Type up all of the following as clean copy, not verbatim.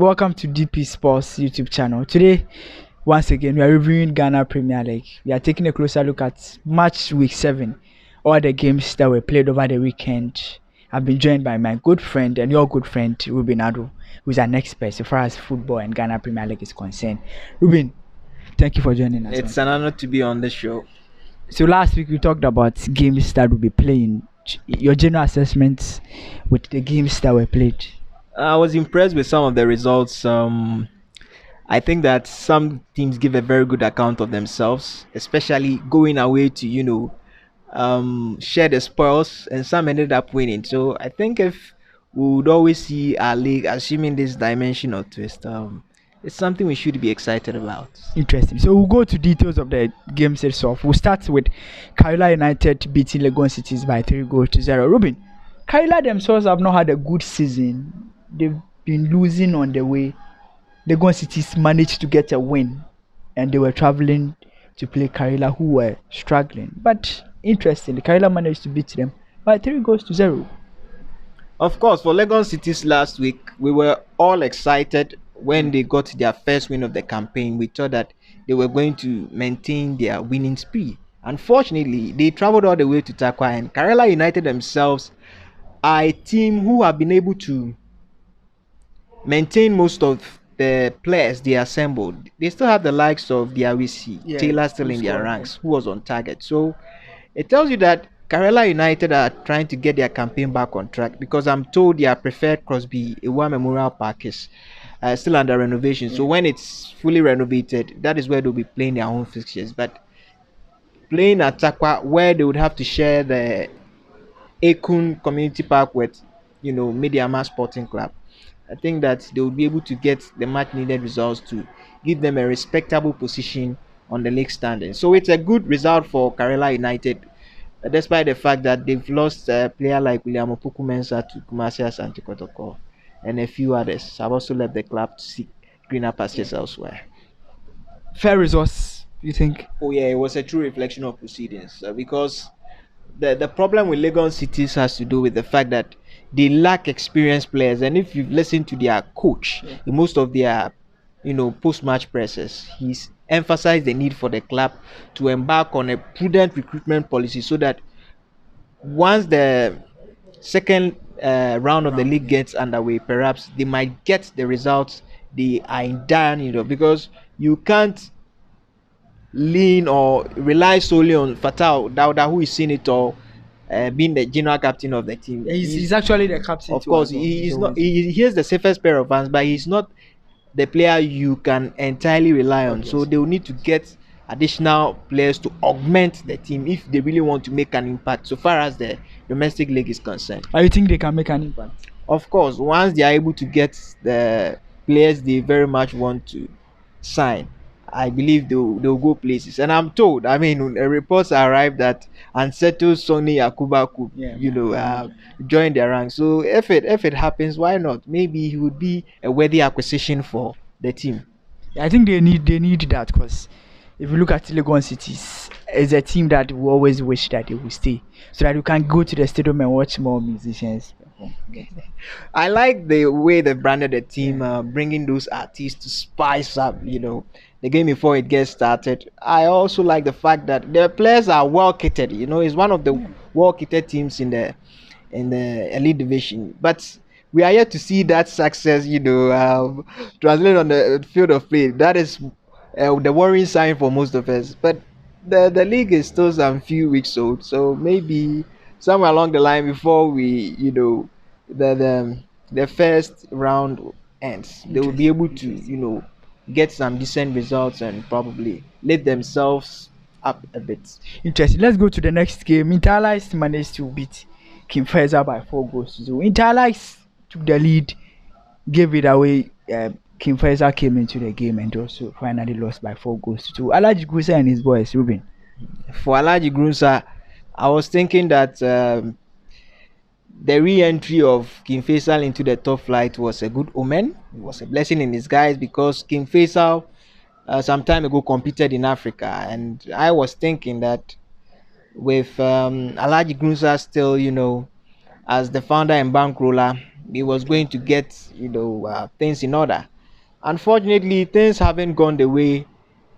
Welcome to DP Sports YouTube channel. Today, once again, we are reviewing Ghana Premier League. We are taking a closer look at match week 7, all the games that were played over the weekend. I've been joined by my good friend and your good friend, Ruben Ado, who is an expert so far as football and Ghana Premier League is concerned. Ruben, thank you for joining us. It's an honor to be on the show. So last week we talked about games that will be playing. Your general assessments with the games that were played. I was impressed with some of the results. I think that some teams give a very good account of themselves, especially going away to, share the spoils, and some ended up winning. So I think if we would always see our league assuming this dimension or twist, it's something we should be excited about. Interesting. So we'll go to details of the games itself. We'll start with Kaila United beating Legon Cities by 3-0. Ruben, Kaila themselves have not had a good season. They've been losing on the way. Legon Cities managed to get a win, and they were traveling to play Kaila, who were struggling. But interestingly, Kaila managed to beat them by 3-0. Of course, for Legon Cities last week, we were all excited when they got their first win of the campaign. We thought that they were going to maintain their winning spree. Unfortunately, they traveled all the way to Takwa, and Karela United themselves are a team who have been able to maintain most of the players they assembled. They still have the likes of Diawisi, Taylor still in their ranks, who was on target. So it tells you that Karela United are trying to get their campaign back on track, because I'm told their preferred Crosby Iwa Memorial Park is still under renovation. So when it's fully renovated, that is where they'll be playing their home fixtures. But playing at Takwa, where they would have to share the Ekun Community Park with, Mediama Sporting Club, I think that they will be able to get the much needed results to give them a respectable position on the league standing. So it's a good result for Karela United, despite the fact that they've lost a player like William Opoku Mensah to Kumasi Asante Kotoko and a few others. Have also left the club to seek greener pastures elsewhere. Fair results, you think? Oh yeah, it was a true reflection of proceedings, because the problem with Legon Cities has to do with the fact that they lack experienced players. And if you've listened to their coach in most of their post-match presses, he's emphasized the need for the club to embark on a prudent recruitment policy, so that once the second round of the league gets underway, perhaps they might get the results they are in dire need of, because you can't lean or rely solely on Fatal Dauda, who is seen it all, being the general captain of the team. He's actually the captain. Of course, he is not. He has the safest pair of hands, but he's not the player you can entirely rely on. So they will need to get additional players to augment the team if they really want to make an impact, so far as the domestic league is concerned. I think they can make an impact. Of course, once they are able to get the players they very much want to sign, I believe they'll go places. And I'm told, reports arrived that Anseto Sonny Yakuba could, join their ranks. So if it happens, why not? Maybe he would be a worthy acquisition for the team. I think they need that, because if you look at Legon Cities, it's a team that we always wish that they will stay, so that you can go to the stadium and watch more musicians perform. I like the way they branded the team, bringing those artists to spice up, the game before it gets started. I also like the fact that the players are well kitted. It's one of the well kitted teams in the elite division. But we are yet to see that success, translate on the field of play. That is the worrying sign for most of us. But the league is still some few weeks old, so maybe somewhere along the line, before we, the first round ends, they will be able to, get some decent results and probably lift themselves up a bit. Interesting. Let's go to the next game. Interlice managed to beat King Faisal by 4-0. Interlice took the lead, gave it away. King Faisal came into the game and also finally lost by 4-2. Alaji Gusa and his boys, Ruben. For Alaji Gusa, I was thinking that the re-entry of King Faisal into the top flight was a good omen. It was a blessing in disguise, because King Faisal some time ago competed in Africa, and I was thinking that with Alaji Gusa still, as the founder and bankroller, he was going to get things in order. Unfortunately, things haven't gone the way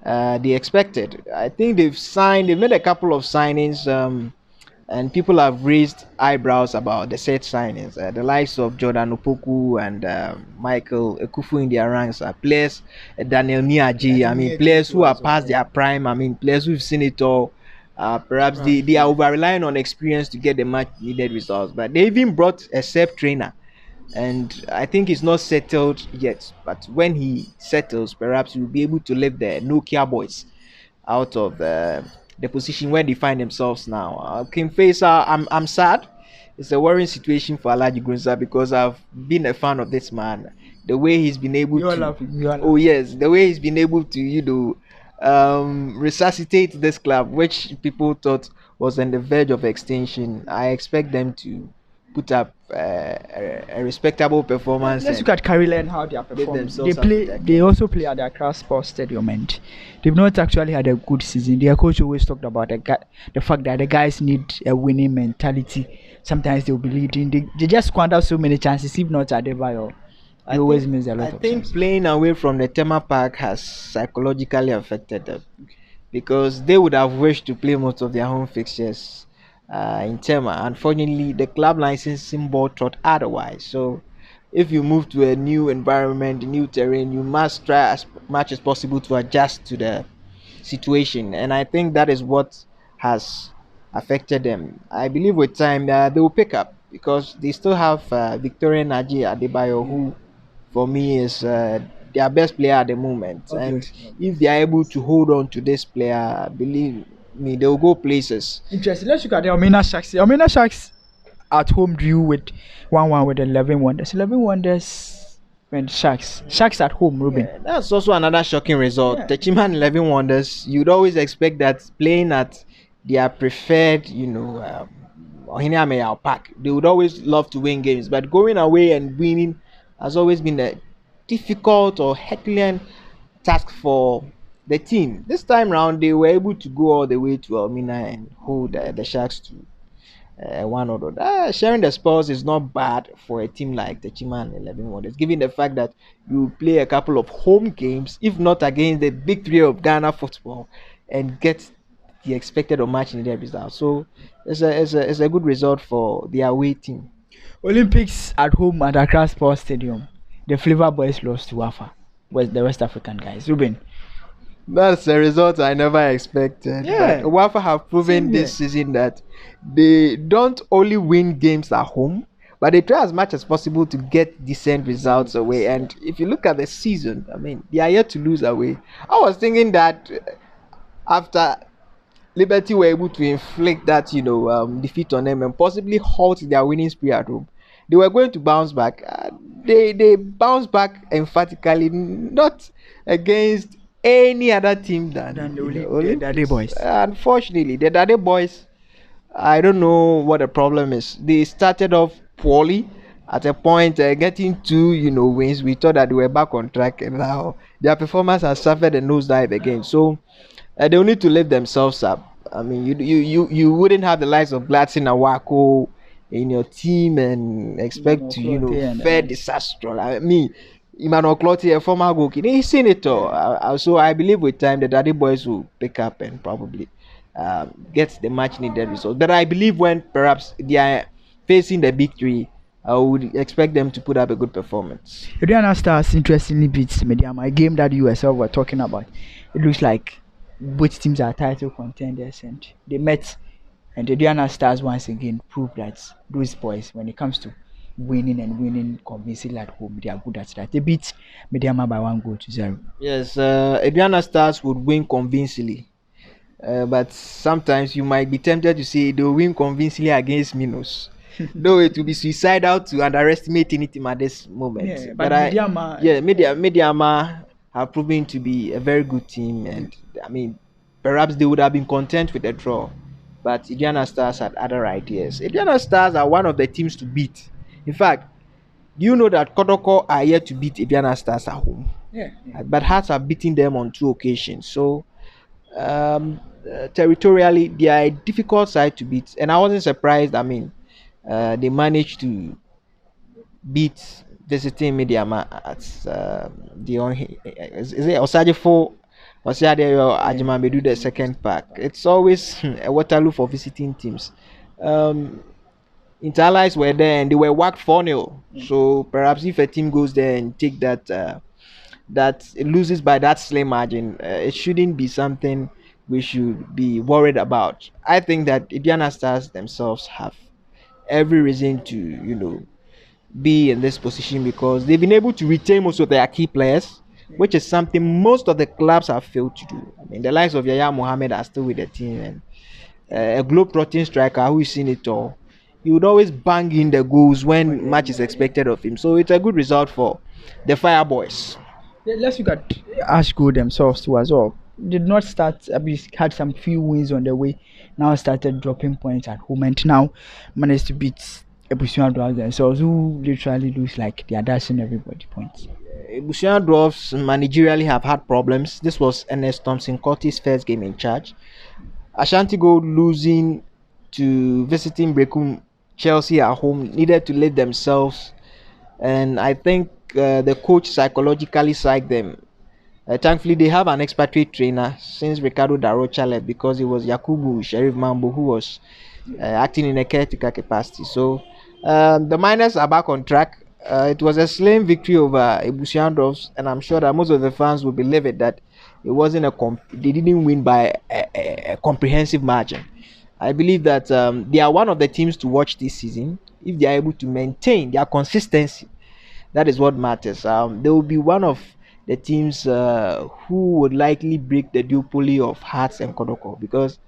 they expected. I think they've made a couple of signings, and people have raised eyebrows about the said signings. The likes of Jordan Opoku and Michael Ekufu in their ranks are players, Daniel Niaji, I mean, players who are past their prime, I mean, players who've seen it all. Perhaps they are over relying on experience to get the much needed results, but they even brought a SEP trainer, and I think he's not settled yet. But when he settles, perhaps we'll be able to lift the Nokia boys out of the position where they find themselves now. King Faisal, I'm sad. It's a worrying situation for Alaji Gunza because I've been a fan of this man. The way he's been able You are to, laughing. You are oh laughing. yes, the way he's been able to, resuscitate this club, which people thought was on the verge of extinction. I expect them to put up a respectable performance Let's look and at Carilla and how they are get performing. They themselves out of play. that They game. also play at the Accra Sports Stadium, and they've not actually had a good season. Their coach always talked about the fact that the guys need a winning mentality. Sometimes they'll be leading. They just squander so many chances. If not Adebayo, they always miss a I lot of think chances. playing away from the Tema Park has psychologically affected them because they would have wished to play most of their home fixtures in Tema. Unfortunately, the club licensing board thought otherwise. So, if you move to a new environment, new terrain, you must try as much as possible to adjust to the situation, and I think that is what has affected them. I believe with time they will pick up because they still have Victoria Naji Adebayo, who for me is their best player at the moment. And Obviously. if they are able to hold on to this player, believe me, they will go places. Interesting. Let's look at the Omena Sharks. The Omena Sharks at home drew with 1-1 with 11 Wonders. 11 Wonders and Sharks. Sharks at home, Ruben. Yeah, that's also another shocking result. Yeah. The Chiman 11 Wonders, you'd always expect that playing at their preferred, Ohene Ameyao Park, they would always love to win games. But going away and winning has always been a difficult or Herculean task for the team. This time round, they were able to go all the way to Elmina and hold the Sharks to one or the other. Sharing the spoils is not bad for a team like the Chiman 11 Wonders, given the fact that you play a couple of home games, if not against the big three of Ghana football, and get the expected or match needed result. So it's a good result for the away team. Olympics at home at Accra Sports Stadium. The Flavor Boys lost to Wafa, the West African guys. Ruben. That's a result I never expected. Yeah. But Wafa have proven Same this here. season that they don't only win games at home, but they try as much as possible to get decent results away. And if you look at the season, I mean, they are yet to lose away. I was thinking that after Liberty were able to inflict that, defeat on them and possibly halt their winning spree at home, they were going to bounce back. They bounced back emphatically, not against any other team Than than the Dade Olympics. Boys. Unfortunately, the Dade boys, I don't know what the problem is. They started off poorly. At a point, getting two, wins, we thought that they were back on track, and now their performance has suffered a nosedive again. So they'll need to lift themselves up. I mean, you wouldn't have the likes of Gladson Awako in your team and expect to, Clottey and, fare disaster. I mean, Emmanuel Clottey, a former goalkeeper, he's seen it all. So I believe with time the Daddy boys will pick up and probably get the much needed result. But I believe when perhaps they are facing the big three, I would expect them to put up a good performance. Adriana Stars interestingly beats Mediama, a game that you yourself were talking about. It looks like both teams are title contenders and they met, and Adriana Stars once again proved that those boys, when it comes to winning and winning convincingly at home, they are good at that. They beat Mediama by 1 goal to 0. Yes, Adriana Stars would win convincingly. But sometimes you might be tempted to say they'll win convincingly against Minos. Though it will be suicidal to underestimate any team at this moment. Yeah, but Mediama, Mediama have proven to be a very good team, and I mean, perhaps they would have been content with a draw. But Indiana Stars had other ideas. Indiana Stars are one of the teams to beat. In fact, do you know that Kotoko are yet to beat Indiana Stars at home? yeah. But Hearts have beaten them on 2 occasions. So territorially, they are a difficult side to beat, and I wasn't surprised. I mean, they managed to beat visiting Mediama at the is it Osajifo Osiadeyo Yeah. Ajimamedu the second pack. It's always a Waterloo for visiting teams. Um, Interallies were there and they were whacked 4-0. So perhaps if a team goes there and take that it loses by that slim margin, it shouldn't be something we should be worried about. I think that Indiana Stars themselves have every reason to be in this position because they've been able to retain most of their key players, which is something most of the clubs have failed to do. I mean, the likes of Yaya Mohammed are still with the team, and a globe-trotting striker who is seen it all. He would always bang in the goals when much is expected of him. So it's a good result for the Fireboys. Let's look at Ashgold themselves too as well. Did not start. I mean, had some few wins on the way. Now started dropping points at home, and now managed to beat Ebusuan Dwarves themselves, who literally lose like they are dashing everybody points. Busian Dwarfs managerially have had problems. This was Ernest Thompson Curtis' first game in charge. Ashanti Gold losing to visiting Brekum Chelsea at home needed to lift themselves, and I think the coach psychologically psyched them. Thankfully, they have an expatriate trainer since Ricardo Darocha left because it was Yakubu Sheriff Mambo who was acting in a caretaker capacity. So the Miners are back on track. It was a slim victory over Ebusian Dwarfs, and I'm sure that most of the fans will believe it that it wasn't they didn't win by a comprehensive margin. I believe that they are one of the teams to watch this season if they are able to maintain their consistency. That is what matters. They will be one of the teams who would likely break the duopoly of Hearts and Kodoko because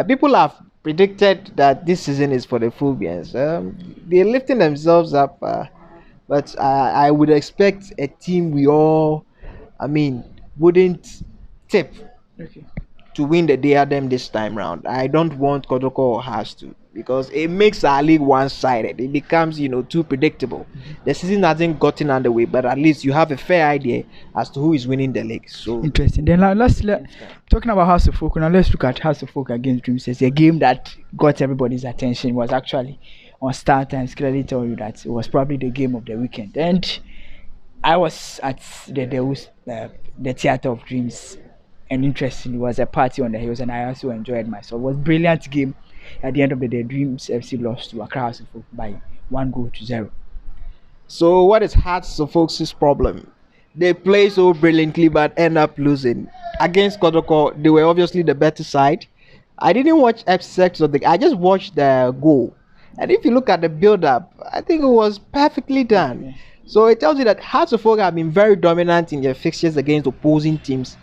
people have predicted that this season is for the Phobians. They're lifting themselves up, but I would expect a team we all, I mean, wouldn't tip Okay. to win the diadem this time round. I don't want Kotoko or Hearts to because it makes our league one-sided. It becomes, too predictable. The season hasn't gotten underway, but at least you have a fair idea as to who is winning the league. So Interesting. Then talking about House of Folk. Now let's look at House of Folk against Dreams. It's a game that got everybody's attention. Was actually on Star Times. Clearly tell you that it was probably the game of the weekend. And I was at the Theatre of Dreams, and interestingly, it was a party on the hills, and I also enjoyed myself. It was a brilliant game. At the end of the day, Dreams FC lost to Accra House of Folk by 1 goal to 0. So what is Hearts of Folks' problem? They play so brilliantly but end up losing. Against Kodoko, they were obviously the better side. I didn't watch excerpts of I just watched the goal. And if you look at the build-up, I think it was perfectly done. So it tells you that Hearts of Folk have been very dominant in their fixtures against opposing teams,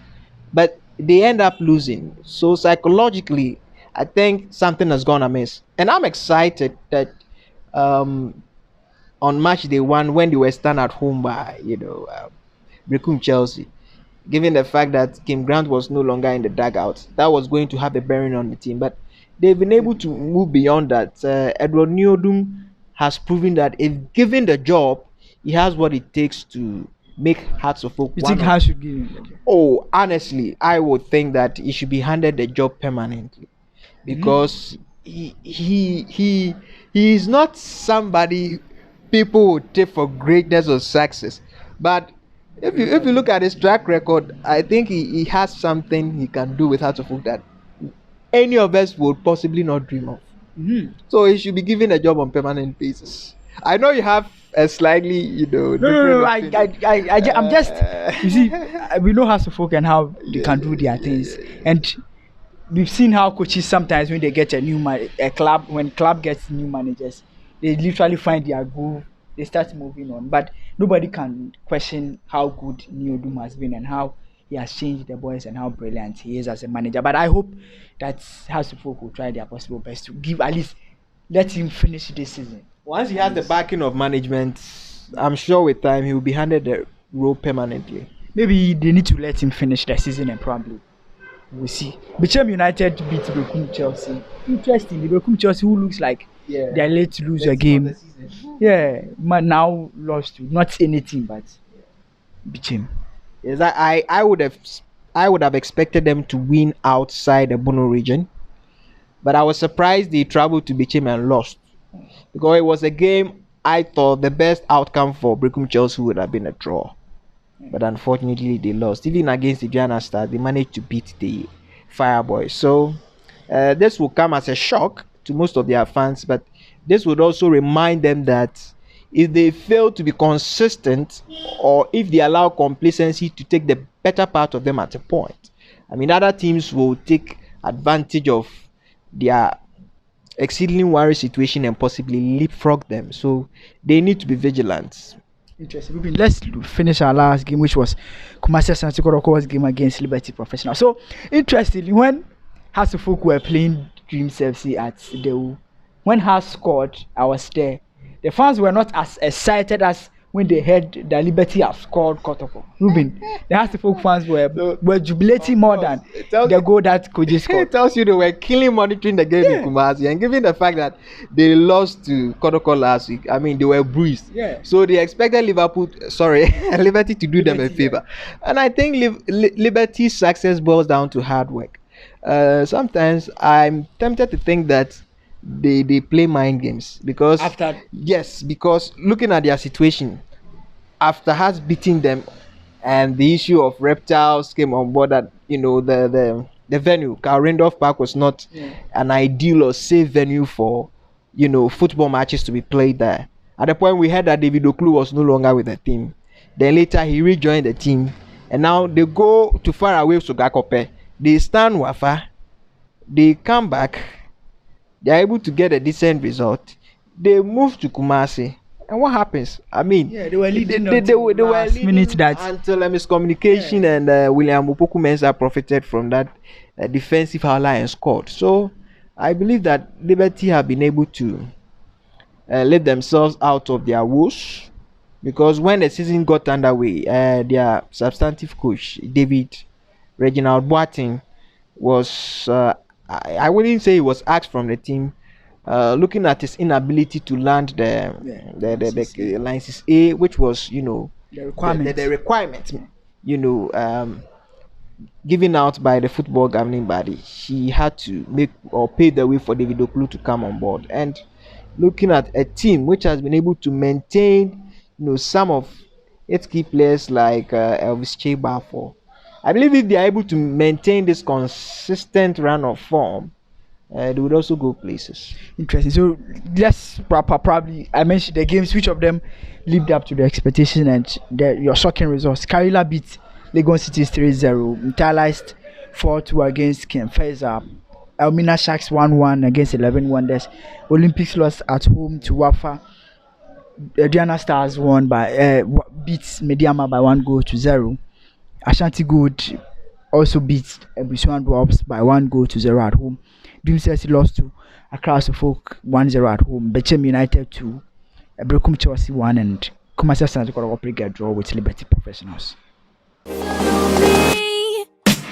but they end up losing. So psychologically, I think something has gone amiss. And I'm excited that um, on match day one when they were stand at home by Brecum Chelsea, given the fact that Kim Grant was no longer in the dugout, that was going to have a bearing on the team. But they've been able to move beyond that. Edward Neodum has proven that if given the job, he has what it takes to make Hearts of Oak. You think House should give him the job? Oh, honestly, I would think that he should be handed the job permanently because he is not somebody people would take for greatness or success. But if you look at his track record, I think he has something he can do with Hearts of Oak that any of us would possibly not dream of. So he should be given a job on permanent basis. I know you have a slightly, No. I'm just. Uh, You see, we know House of Folk and how they can do their things, and we've seen how coaches sometimes when they get a club when club gets new managers, they literally find their groove, they start moving on. But nobody can question how good Neodum has been and how he has changed the boys and how brilliant he is as a manager. But I hope that House of Folk will try their possible best to give at least let him finish this season. Once he has the backing of management, I'm sure with time he will be handed the role permanently. Maybe they need to let him finish the season and probably we'll see. Bicham United beat Bekum Chelsea. Interestingly, Bekum Chelsea, who looks like they're late to lose a game. Yeah, man, now lost to not anything but Bicham. Yes, I would have expected them to win outside the Bono region, but I was surprised they traveled to Bichim and lost because it was a game I thought the best outcome for Brecum Chelsea would have been a draw. But unfortunately, they lost. Even against the Giana Stars, they managed to beat the Fireboys. So this will come as a shock to most of their fans, but this would also remind them that if they fail to be consistent, or if they allow complacency to take the better part of them at a point, I mean, other teams will take advantage of their exceedingly worried situation and possibly leapfrog them. So they need to be vigilant. Interesting. Let's finish our last game, which was Kumasi Asante Koroko's game against Liberty Professional. So, interestingly, when Hasselhoff were playing Dreams FC at Deu, when Has scored, I was there. The fans were not as excited as when they heard that Liberty have scored Kotoko. Ruben, the Hasselhoff fans were jubilating more than the goal that Koji scored. It tells you they were killing monitoring the game in Kumasi, and given the fact that they lost to Kotoko last week, I mean, they were bruised. Yeah. So they expected Liberty to do them a favor. And I think Liberty's success boils down to hard work. Sometimes I'm tempted to think that they play mind games because looking at their situation after has beating them, and the issue of reptiles came on board, that the venue, Karl Randolph Park, was not an ideal or safe venue for football matches to be played there. At the point we heard that David Oklu was no longer with the team, then later he rejoined the team, and now they go to far away to Gakope. They stand Wafa, they come back, they are able to get a decent result. They move to Kumasi, and what happens? I mean, they were leading. They were leading minute until a miscommunication, and William Opoku Mensah profited from that defensive foul and scored. So I believe that Liberty have been able to let themselves out of their woes, because when the season got underway, their substantive coach David Reginald Boateng was. I wouldn't say he was asked from the team. Looking at his inability to land the license A, which was the requirement, given out by the football governing body, he had to make or pave the way for David Oklu to come on board. And looking at a team which has been able to maintain some of its key players like Elvis Cheba, I believe if they are able to maintain this consistent run of form, they would also go places. Interesting. So let's wrap up. Probably I mentioned the games, which of them lived up to the expectation and your shocking results. Karila beat Legon Cities 3-0. Mtalaist 4-2 against Ken Feza. Elmina Sharks 1-1 against 11 Wonders. Olympics lost at home to Wafa. Diana Stars beat Mediama by 1-0. Ashanti Good also beat Busuan Dwarfs by 1-0 at home. Dreams FC lost to Accra Folk 1-0 at home. Bechem United 2, Brecum Chelsea 1, and Kumasi Asante Kotoko draw with Liberty Professionals.